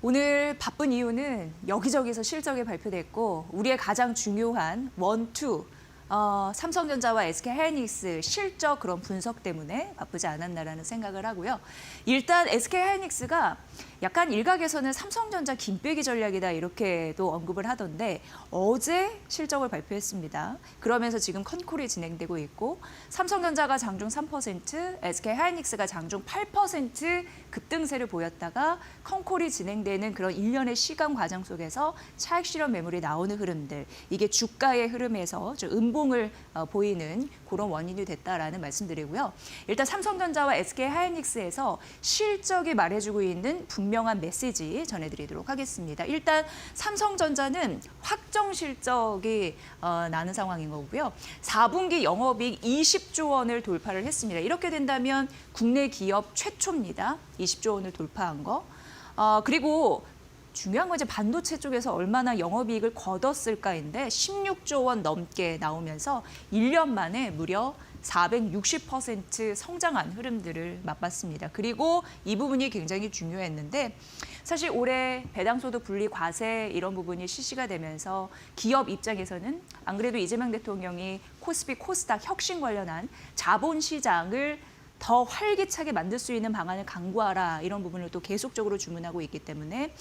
오늘 바쁜 이유는 여기저기서 실적이 발표됐고 우리의 가장 중요한 원투 삼성전자와 SK하이닉스 실적 그런 분석 때문에 바쁘지 않았나라는 생각을 하고요. 일단 SK하이닉스가 약간 일각에서는 삼성전자 김빼기 전략이다 이렇게도 언급을 하던데 어제 실적을 발표했습니다. 그러면서 지금 컨콜이 진행되고 있고 삼성전자가 장중 3%, SK하이닉스가 장중 8% 급등세를 보였다가 컨콜이 진행되는 그런 일련의 시간 과정 속에서 차익 실현 매물이 나오는 흐름들, 이게 주가의 흐름에서 좀 음봉을 보이는 그런 원인이 됐다라는 말씀드리고요. 일단 삼성전자와 SK하이닉스에서 실적이 말해주고 있는 분명한 메시지 전해드리도록 하겠습니다. 일단 삼성전자는 확정 실적이 나는 상황인 거고요. 4분기 영업이익 20조 원을 돌파를 했습니다. 이렇게 된다면 국내 기업 최초입니다. 20조 원을 돌파한 거. 그리고 중요한 건 이제 반도체 쪽에서 얼마나 영업이익을 거뒀을까인데 16조 원 넘게 나오면서 1년 만에 무려 460% 성장한 흐름들을 맛봤습니다. 그리고 이 부분이 굉장히 중요했는데 사실 올해 배당소득 분리 과세 이런 부분이 실시가 되면서 기업 입장에서는 안 그래도 이재명 대통령이 코스피 코스닥 혁신 관련한 자본시장을 더 활기차게 만들 수 있는 방안을 강구하라 이런 부분을 또 계속적으로 주문하고 있기 때문에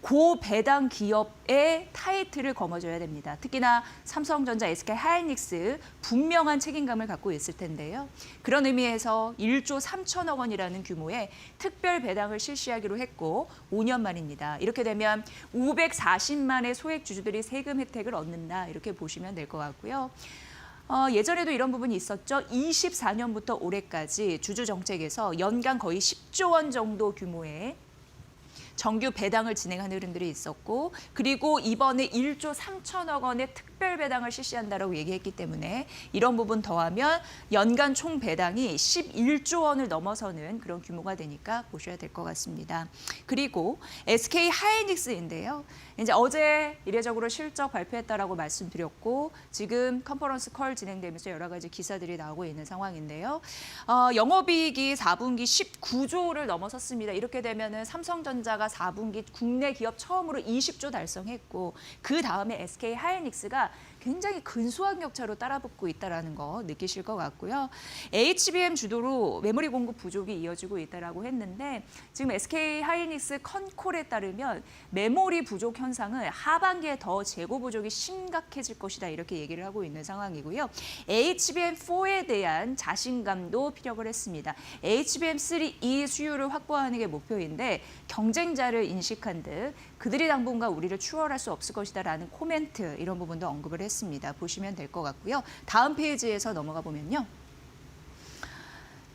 고배당 기업의 타이틀을 거머쥐어야 됩니다. 특히나 삼성전자, SK하이닉스 분명한 책임감을 갖고 있을 텐데요. 그런 의미에서 1조 3천억 원이라는 규모의 특별 배당을 실시하기로 했고 5년 만입니다. 이렇게 되면 540만의 소액 주주들이 세금 혜택을 얻는다 이렇게 보시면 될 것 같고요. 예전에도 이런 부분이 있었죠. 24년부터 올해까지 주주 정책에서 연간 거의 10조 원 정도 규모의 정규 배당을 진행하는 흐름들이 있었고 그리고 이번에 1조 3천억 원의 특별 배당을 실시한다라고 얘기했기 때문에 이런 부분 더하면 연간 총 배당이 11조 원을 넘어서는 그런 규모가 되니까 보셔야 될 것 같습니다. 그리고 SK하이닉스인데요. 이제 어제 이례적으로 실적 발표했다라고 말씀드렸고 지금 컨퍼런스 콜 진행되면서 여러 가지 기사들이 나오고 있는 상황인데요. 영업이익이 4분기 19조를 넘어섰습니다. 이렇게 되면은 삼성전자가 4분기 국내 기업 처음으로 20조 달성했고 그 다음에 SK하이닉스가 굉장히 근소한 격차로 따라붙고 있다는 거 느끼실 것 같고요. HBM 주도로 메모리 공급 부족이 이어지고 있다라고 했는데 지금 SK하이닉스 컨콜에 따르면 메모리 부족 현상은 하반기에 더 재고 부족이 심각해질 것이다 이렇게 얘기를 하고 있는 상황이고요. HBM4에 대한 자신감도 피력을 했습니다. HBM3E 수요를 확보하는 게 목표인데 경쟁자를 인식한 듯 그들이 당분간 우리를 추월할 수 없을 것이다라는 코멘트 이런 부분도 언급을 했습니다. 보시면 될 것 같고요. 다음 페이지에서 넘어가 보면요.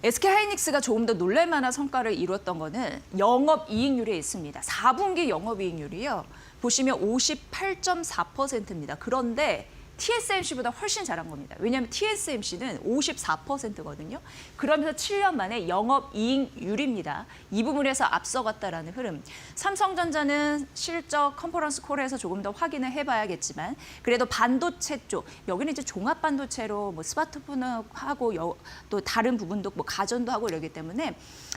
SK하이닉스가 조금 더 놀랄 만한 성과를 이뤘던 거는 영업이익률에 있습니다. 4분기 영업이익률이요. 보시면 58.4%입니다. 그런데 TSMC보다 훨씬 잘한 겁니다. 왜냐하면 TSMC는 54%거든요. 그러면서 7년 만에 영업이익률입니다. 이 부분에서 앞서갔다라는 흐름. 삼성전자는 실적 컨퍼런스 콜에서 조금 더 확인을 해봐야겠지만 그래도 반도체 쪽, 여기는 이제 종합 반도체로 뭐 스마트폰하고 또 다른 부분도 뭐 가전도 하고 이러기 때문에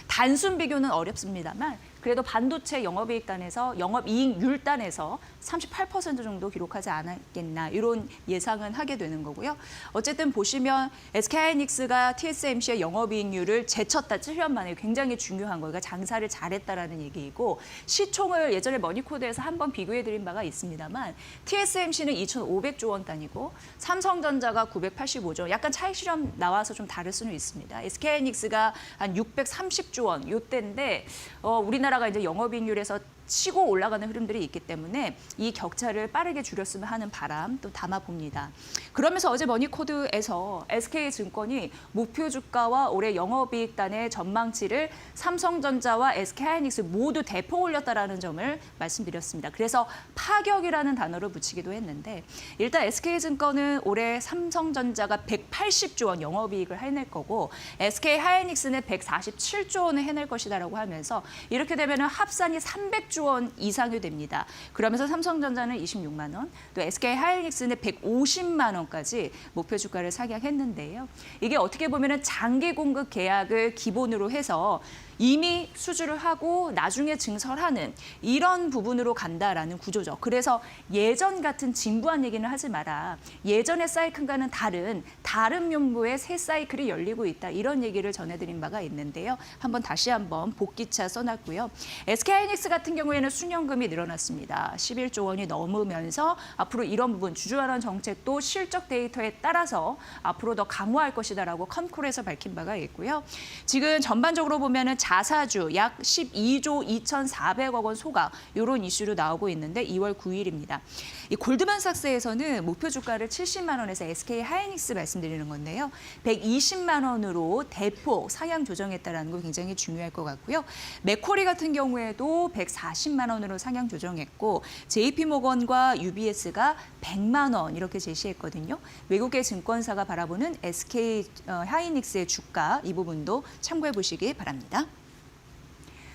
단순 비교는 어렵습니다만 그래도 반도체 영업이익단에서 영업이익률단에서 38% 정도 기록하지 않았겠나 이런 예상은 하게 되는 거고요. 어쨌든 보시면 SK하이닉스가 TSMC의 영업이익률을 제쳤다 7년 만에 굉장히 중요한 거예요. 그러니까 장사를 잘했다라는 얘기이고 시총을 예전에 머니코드에서 한번 비교해드린 바가 있습니다만 TSMC는 2,500조 원 단위고 삼성전자가 985조 원, 약간 차익 실험 나와서 좀 다를 수는 있습니다. SK하이닉스가 한 630조 원 요때인데 우리나라가 이제 영업이익률에서 치고 올라가는 흐름들이 있기 때문에 이 격차를 빠르게 줄였으면 하는 바람 또 담아봅니다. 그러면서 어제 머니코드에서 SK증권이 목표 주가와 올해 영업이익단의 전망치를 삼성전자와 SK하이닉스 모두 대폭 올렸다라는 점을 말씀드렸습니다. 그래서 파격이라는 단어를 붙이기도 했는데 일단 SK증권은 올해 삼성전자가 180조 원 영업이익을 해낼 거고 SK하이닉스는 147조 원을 해낼 것이다라고 하면서 이렇게 되면 합산이 300조 원 이상이 됩니다. 그러면서 삼성전자는 26만 원, 또 SK하이닉스는 150만 원까지 목표 주가를 상향했는데요. 이게 어떻게 보면 장기 공급 계약을 기본으로 해서 이미 수주를 하고 나중에 증설하는 이런 부분으로 간다라는 구조죠. 그래서 예전 같은 진부한 얘기는 하지 마라. 예전의 사이클과는 다른 면모의 새 사이클이 열리고 있다. 이런 얘기를 전해드린 바가 있는데요. 다시 한번 복기차 써놨고요. SK하이닉스 같은 경우에는 수년금이 늘어났습니다. 11조 원이 넘으면서 앞으로 이런 부분 주주환원 정책도 실적 데이터에 따라서 앞으로 더 강화할 것이다라고 컨콜에서 밝힌 바가 있고요. 지금 전반적으로 보면은 자사주 약 12조 2,400억 원 소각 이런 이슈로 나오고 있는데 2월 9일입니다. 이 골드만삭스에서는 목표 주가를 70만 원에서 SK하이닉스 말씀드리는 건데요. 120만 원으로 대폭 상향 조정했다라는 거 굉장히 중요할 것 같고요. 맥쿼리 같은 경우에도 140만 원으로 상향 조정했고 JP모건과 UBS가 100만 원 이렇게 제시했거든요. 외국계 증권사가 바라보는 SK 하이닉스의 주가 이 부분도 참고해 보시기 바랍니다.